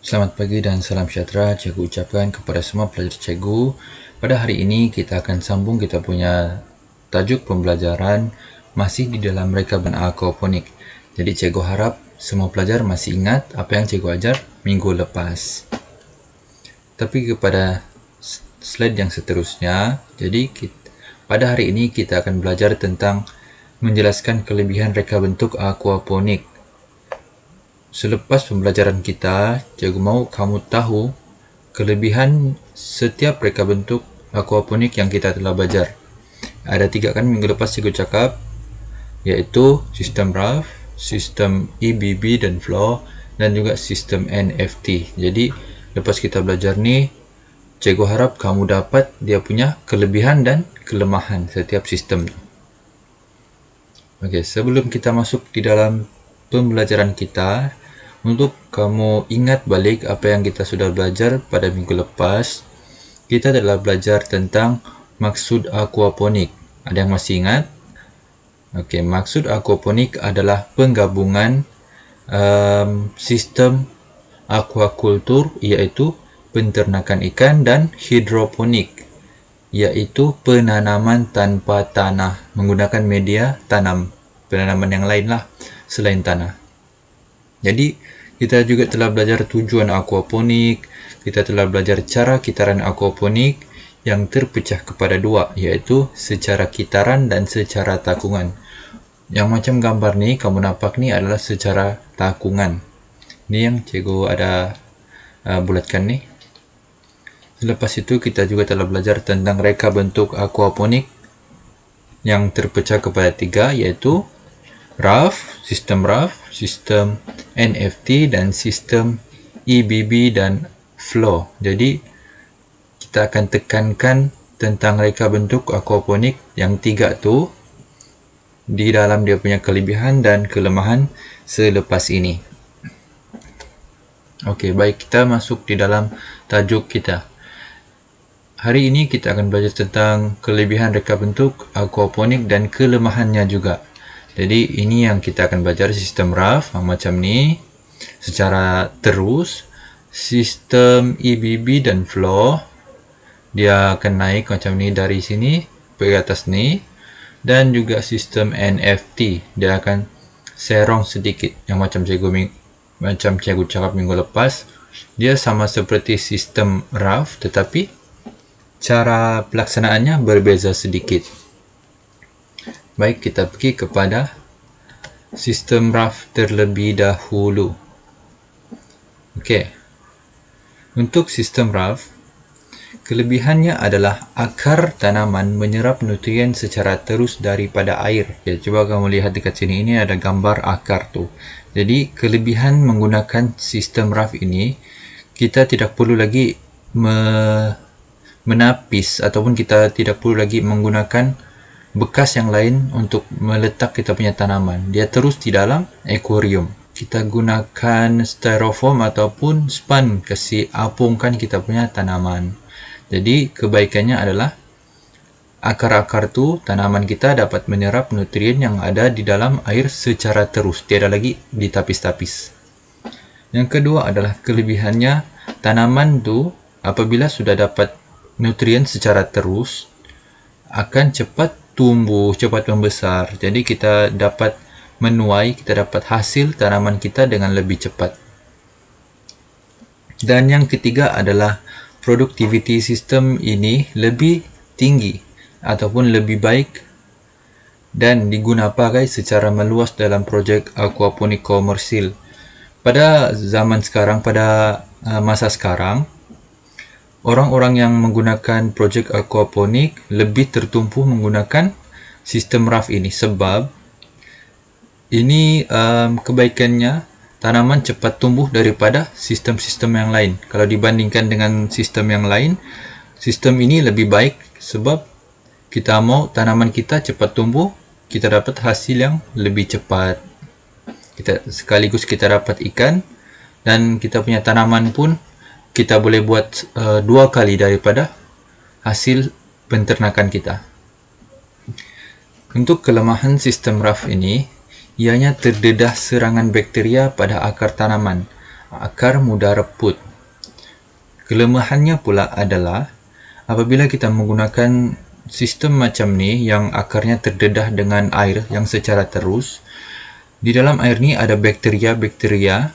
Selamat pagi dan salam sejahtera cikgu ucapkan kepada semua pelajar cikgu. Pada hari ini kita akan sambung kita punya tajuk pembelajaran masih di dalam rekaban aquaponik. Jadi cikgu harap semua pelajar masih ingat apa yang cikgu ajar minggu lepas. Tapi kepada slide yang seterusnya, jadi pada hari ini kita akan belajar tentang menjelaskan kelebihan reka bentuk aquaponik. Selepas pembelajaran kita, cikgu mau kamu tahu kelebihan setiap reka bentuk aquaponik yang kita telah belajar. Ada 3 kan minggu lepas cikgu cakap, yaitu sistem RAF, sistem EBB dan flow, dan juga sistem NFT. Jadi, lepas kita belajar ni, cikgu harap kamu dapat dia punya kelebihan dan kelemahan setiap sistem. Okey, sebelum kita masuk di dalam pembelajaran kita, untuk kamu ingat balik apa yang kita sudah belajar pada minggu lepas, kita telah belajar tentang maksud aquaponik. Ada yang masih ingat? Okey, maksud aquaponik adalah penggabungan sistem aquakultur, iaitu penternakan ikan, dan hidroponik, iaitu penanaman tanpa tanah menggunakan media tanam, penanaman yang lain lah selain tanah. Jadi kita juga telah belajar tujuan aquaponik, kita telah belajar cara kitaran aquaponik yang terpecah kepada 2, iaitu secara kitaran dan secara takungan. Yang macam gambar ni kamu nampak ni adalah secara takungan. Ni yang cikgu ada bulatkan ni. Selepas itu kita juga telah belajar tentang reka bentuk aquaponik yang terpecah kepada 3, iaitu RAF, sistem NFT, dan sistem EBB dan flow. Jadi kita akan tekankan tentang reka bentuk aquaponik yang 3 tu di dalam dia punya kelebihan dan kelemahan selepas ini. Okey, baik, kita masuk di dalam tajuk kita. Hari ini kita akan belajar tentang kelebihan reka bentuk aquaponik dan kelemahannya juga. Jadi ini yang kita akan belajar, sistem RAF macam ni secara terus, sistem EBB dan flow dia akan naik macam ni dari sini ke atas ni, dan juga sistem NFT dia akan serong sedikit, yang macam cikgu cakap minggu lepas, dia sama seperti sistem RAF tetapi cara pelaksanaannya berbeza sedikit. Baik, kita pergi kepada sistem RAF terlebih dahulu. Okey. Untuk sistem RAF, kelebihannya adalah akar tanaman menyerap nutrien secara terus daripada air. Okay, cuba kamu lihat dekat sini, ini ada gambar akar tu. Jadi, kelebihan menggunakan sistem RAF ini, kita tidak perlu lagi menapis ataupun kita tidak perlu lagi menggunakan bekas yang lain untuk meletak kita punya tanaman. Dia terus di dalam akuarium. Kita gunakan styrofoam ataupun span kasih apungkan kita punya tanaman. Jadi kebaikannya adalah akar-akar tu tanaman kita dapat menyerap nutrien yang ada di dalam air secara terus, tiada lagi ditapis-tapis. Yang kedua adalah kelebihannya, tanaman tu apabila sudah dapat nutrien secara terus akan cepat tumbuh, cepat membesar. Jadi kita dapat menuai, kita dapat hasil tanaman kita dengan lebih cepat. Dan yang ketiga adalah produktiviti sistem ini lebih tinggi ataupun lebih baik dan digunakan secara meluas dalam projek aquaponik komersil. Pada zaman sekarang, pada masa sekarang, orang-orang yang menggunakan projek aquaponik lebih tertumpu menggunakan sistem RAF ini, sebab ini kebaikannya tanaman cepat tumbuh daripada sistem-sistem yang lain. Kalau dibandingkan dengan sistem yang lain, sistem ini lebih baik sebab kita mau tanaman kita cepat tumbuh, kita dapat hasil yang lebih cepat. Sekaligus kita dapat ikan, dan kita punya tanaman pun kita boleh buat 2 kali daripada hasil penternakan kita. Untuk kelemahan sistem RAF ini, ianya terdedah serangan bakteria pada akar tanaman. akar mudah reput. Kelemahannya pula adalah apabila kita menggunakan sistem macam ni yang akarnya terdedah dengan air yang secara terus, di dalam air ni ada bakteria-bakteria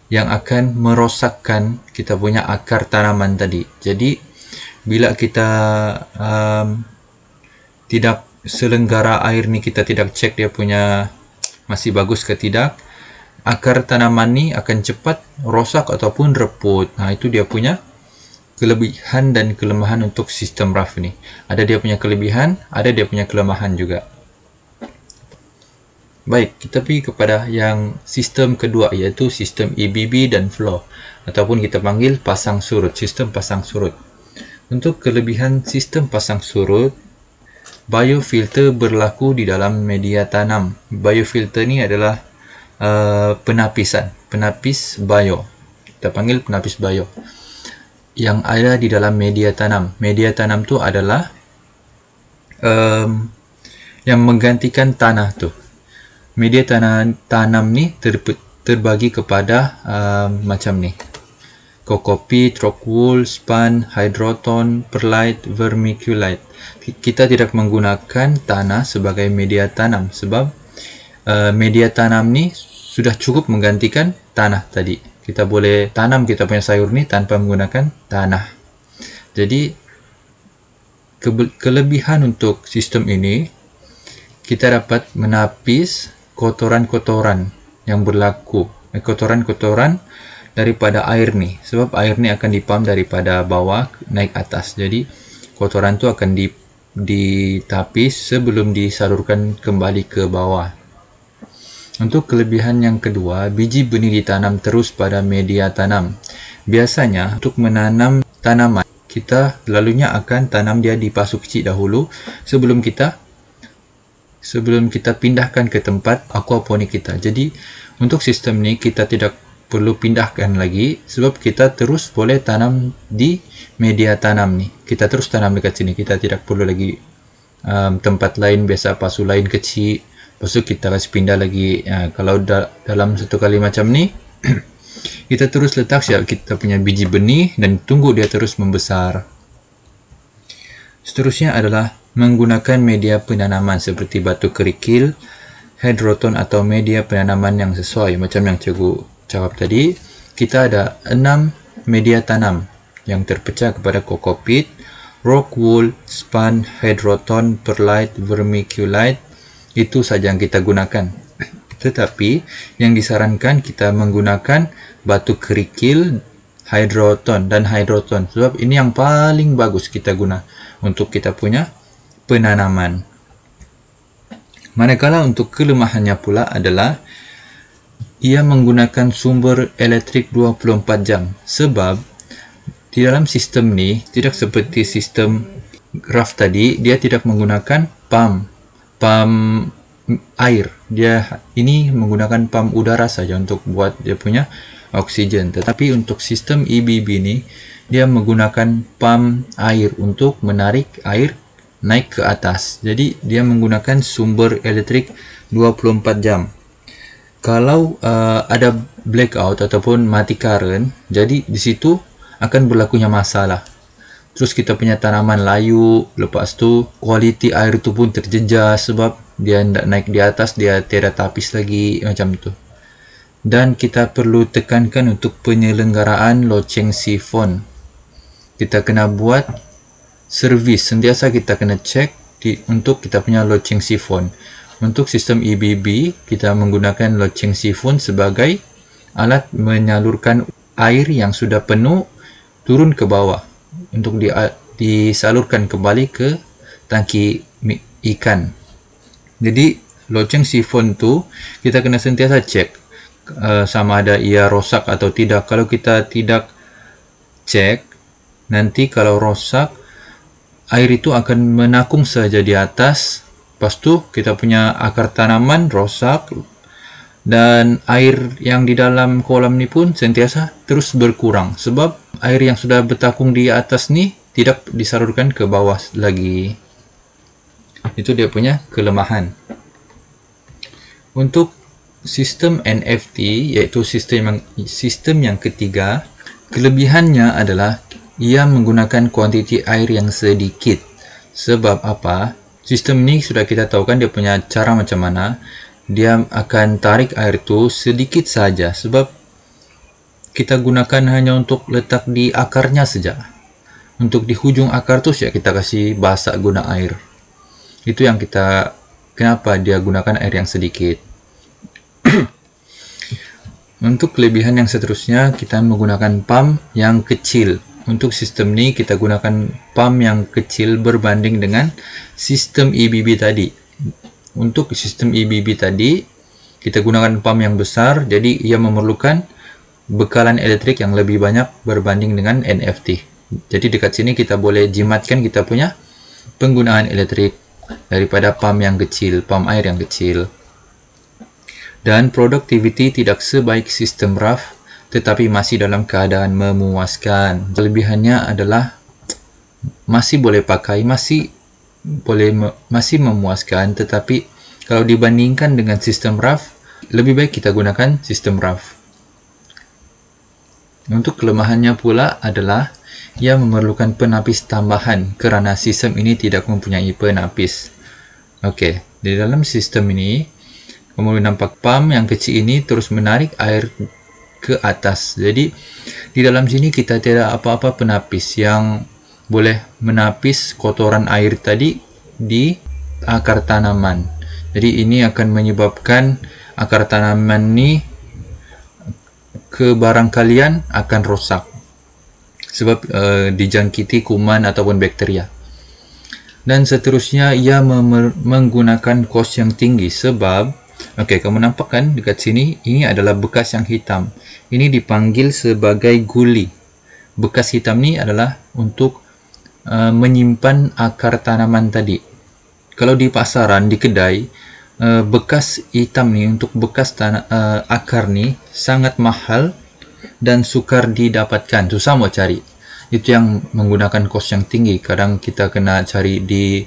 yang akan merosakkan kita punya akar tanaman tadi. Jadi bila kita tidak selenggara air ni, kita tidak cek dia punya masih bagus ke tidak, akar tanaman ni akan cepat rosak ataupun reput. Nah, itu dia punya kelebihan dan kelemahan untuk sistem RAF ni. Ada dia punya kelebihan, ada dia punya kelemahan juga. Baik, kita pergi kepada yang sistem kedua, iaitu sistem EBB dan flow, ataupun kita panggil pasang surut, sistem pasang surut. Untuk kelebihan sistem pasang surut, biofilter berlaku di dalam media tanam. Biofilter ni adalah penapis bio. Kita panggil penapis bio yang ada di dalam media tanam. Media tanam tu adalah yang menggantikan tanah tu. Media tanam ni terbagi kepada macam ni: kokopit, rock wool, span, hydroton, perlite, vermiculite. Kita tidak menggunakan tanah sebagai media tanam sebab media tanam ni sudah cukup menggantikan tanah tadi. Kita boleh tanam kita punya sayur ni tanpa menggunakan tanah. Jadi kelebihan untuk sistem ini, kita dapat menapis kotoran-kotoran yang berlaku, kotoran-kotoran daripada air ni, sebab air ni akan dipam daripada bawah naik atas. Jadi kotoran tu akan ditapis sebelum disalurkan kembali ke bawah. Untuk kelebihan yang kedua, biji benih ditanam terus pada media tanam. Biasanya untuk menanam tanaman, kita selalunya akan tanam dia di pasu kecil dahulu sebelum kita pindahkan ke tempat aquaponik kita. Jadi untuk sistem ni kita tidak perlu pindahkan lagi sebab kita terus boleh tanam di media tanam ni. Kita terus tanam dekat sini. Kita tidak perlu lagi tempat lain, biasa pasu lain kecil, lepas tu kita kasih pindah lagi. Kalau dalam satu kali macam ni kita terus letak siap kita punya biji benih dan tunggu dia terus membesar. Seterusnya adalah menggunakan media penanaman seperti batu kerikil, hydroton atau media penanaman yang sesuai. Macam yang cikgu cakap tadi, kita ada 6 media tanam yang terpecah kepada kokopit, rock wool, span, hydroton, perlite, vermiculite. Itu saja yang kita gunakan. Tetapi yang disarankan kita menggunakan batu kerikil, hydroton dan hydroton sebab ini yang paling bagus kita guna untuk kita punya penanaman. Manakala untuk kelemahannya pula adalah ia menggunakan sumber elektrik 24 jam sebab di dalam sistem ni tidak seperti sistem RAF tadi, dia tidak menggunakan pam air. Dia ini menggunakan pam udara saja untuk buat dia punya oksigen. Tetapi untuk sistem EBB ni dia menggunakan pam air untuk menarik air naik ke atas. Jadi dia menggunakan sumber elektrik 24 jam. Kalau ada blackout ataupun mati current, jadi di situ akan berlakunya masalah. Terus kita punya tanaman layu, lepas tu kualiti air tu pun terjejas sebab dia tidak naik di atas, dia tiada tapis lagi macam tu. Dan kita perlu tekankan untuk penyelenggaraan loceng sifon. Kita kena buat servis, sentiasa kita kena cek untuk kita punya loceng sifon. Untuk sistem EBB, kita menggunakan loceng sifon sebagai alat menyalurkan air yang sudah penuh turun ke bawah untuk disalurkan kembali ke tangki ikan. Jadi loceng sifon tu kita kena sentiasa cek sama ada ia rosak atau tidak. Kalau kita tidak cek, nanti kalau rosak, air itu akan menakung saja di atas. Lepas tu kita punya akar tanaman rosak dan air yang di dalam kolam ni pun sentiasa terus berkurang sebab air yang sudah bertakung di atas ni tidak disalurkan ke bawah lagi. Itu dia punya kelemahan. Untuk sistem NFT, iaitu sistem yang ketiga, kelebihannya adalah ia menggunakan kuantiti air yang sedikit. Sebab apa? Sistem ini sudah kita tahu kan dia punya cara macam mana. Dia akan tarik air itu sedikit saja, sebab kita gunakan hanya untuk letak di akarnya saja. Untuk di hujung akar tu ya kita kasih basah guna air. Itu yang kenapa dia gunakan air yang sedikit. Untuk kelebihan yang seterusnya, kita menggunakan pump yang kecil. Untuk sistem ini kita gunakan pump yang kecil berbanding dengan sistem EBB tadi. Untuk sistem EBB tadi, kita gunakan pump yang besar, jadi ia memerlukan bekalan elektrik yang lebih banyak berbanding dengan NFT. Jadi dekat sini kita boleh jimatkan kita punya penggunaan elektrik daripada pump yang kecil, pump air yang kecil. Dan productivity tidak sebaik sistem RAF, tetapi masih dalam keadaan memuaskan. Kelebihannya adalah masih boleh pakai, masih memuaskan, tetapi kalau dibandingkan dengan sistem RAF, lebih baik kita gunakan sistem RAF. Untuk kelemahannya pula adalah ia memerlukan penapis tambahan kerana sistem ini tidak mempunyai penapis. Okey, di dalam sistem ini kamu nampak pump yang kecil ini terus menarik air ke atas. Jadi di dalam sini kita tidak apa-apa penapis yang boleh menapis kotoran air tadi di akar tanaman. Jadi ini akan menyebabkan akar tanaman ini ke barang kalian akan rosak sebab dijangkiti kuman ataupun bakteria. Dan seterusnya ia menggunakan kos yang tinggi sebab kamu nampak kan dekat sini ini adalah bekas yang hitam. Ini dipanggil sebagai guli. Bekas hitam ini adalah untuk menyimpan akar tanaman tadi. Kalau di pasaran, di kedai, bekas hitam ni untuk bekas akar ni sangat mahal dan sukar didapatkan, susah mau cari. Itu yang menggunakan kos yang tinggi. Kadang kita kena cari di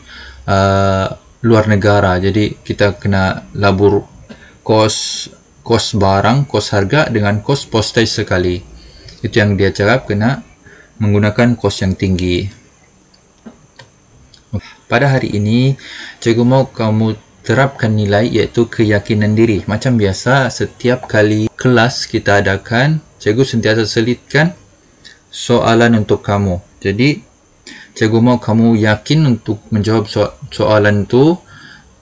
luar negara, jadi kita kena labur kos barang, kos harga dengan kos postage sekali. Itu yang dia cakap, kena menggunakan kos yang tinggi. Pada hari ini, cikgu mau kamu terapkan nilai iaitu keyakinan diri. Macam biasa, setiap kali kelas kita adakan, cikgu sentiasa selitkan soalan untuk kamu. Jadi, cikgu mau kamu yakin untuk menjawab soalan itu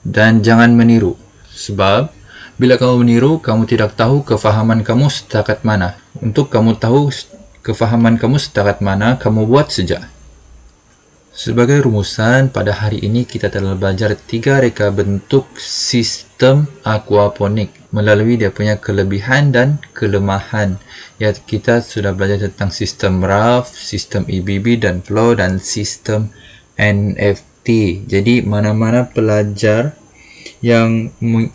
dan jangan meniru. Sebab, bila kamu meniru, kamu tidak tahu kefahaman kamu setakat mana. Untuk kamu tahu kefahaman kamu setakat mana, kamu buat saja. Sebagai rumusan, pada hari ini kita telah belajar 3 reka bentuk sistem aquaponik melalui dia punya kelebihan dan kelemahan. Ya, kita sudah belajar tentang sistem RAF, sistem EBB dan flow dan sistem NFT. Jadi, mana-mana pelajar yang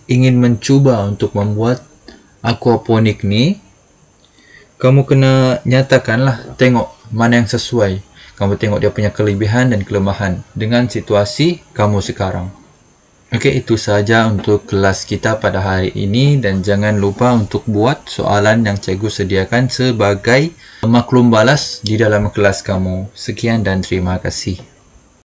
ingin mencuba untuk membuat aquaponik ni, kamu kena nyatakanlah, tengok mana yang sesuai. Kamu tengok dia punya kelebihan dan kelemahan dengan situasi kamu sekarang. Okey, itu sahaja untuk kelas kita pada hari ini dan jangan lupa untuk buat soalan yang cikgu sediakan sebagai maklum balas di dalam kelas kamu. Sekian dan terima kasih.